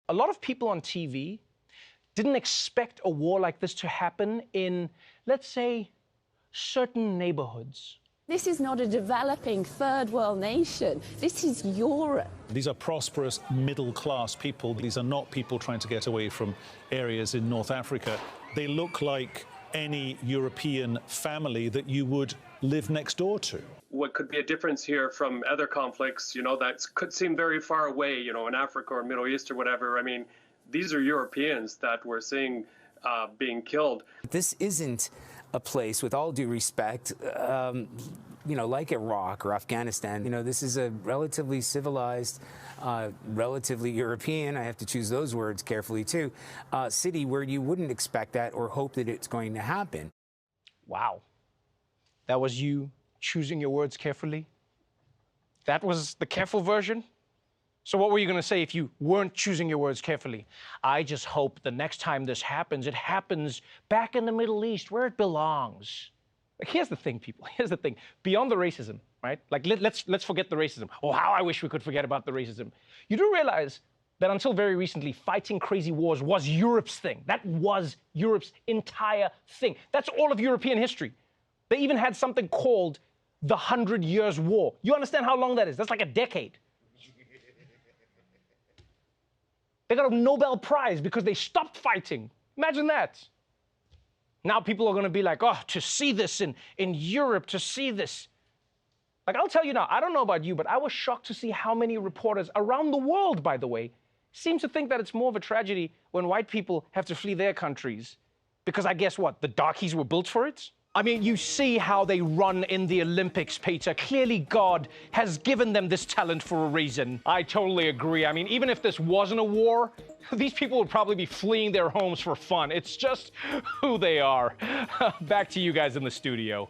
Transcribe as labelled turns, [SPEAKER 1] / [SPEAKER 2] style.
[SPEAKER 1] a lot of people on TV didn't expect a war like this to happen in, let's say, certain neighborhoods.
[SPEAKER 2] This is not a developing third world nation. This is Europe.
[SPEAKER 3] These are prosperous middle-class people. These are not people trying to get away from areas in North Africa. They look like any European family that you would live next door to.
[SPEAKER 4] What could be a difference here from other conflicts, that could seem very far away, in Africa or Middle East or whatever. I mean, these are Europeans that we're seeing being killed.
[SPEAKER 5] This isn't a place, with all due respect, like Iraq or Afghanistan. This is a relatively civilized, relatively European, I have to choose those words carefully too, city where you wouldn't expect that or hope that it's going to happen.
[SPEAKER 1] Wow. That was you choosing your words carefully? That was the careful version? So what were you going to say if you weren't choosing your words carefully? I just hope the next time this happens, it happens back in the Middle East where it belongs. Like, here's the thing, people. Here's the thing. Beyond the racism, right? Like, let's forget the racism. Oh, how I wish we could forget about the racism. You do realize that until very recently, fighting crazy wars was Europe's thing. That was Europe's entire thing. That's all of European history. They even had something called the 100 Years' War. You understand how long that is? That's like a decade. They got a Nobel Prize because they stopped fighting. Imagine that. Now people are going to be like, oh, to see this in Europe, to see this. Like, I'll tell you now, I don't know about you, but I was shocked to see how many reporters around the world, by the way, seem to think that it's more of a tragedy when white people have to flee their countries. Because I guess what, the darkies were built for it? I mean, you see how they run in the Olympics, Peter. Clearly, God has given them this talent for a reason. I totally agree. I mean, even if this wasn't a war, these people would probably be fleeing their homes for fun. It's just who they are. Back to you guys in the studio.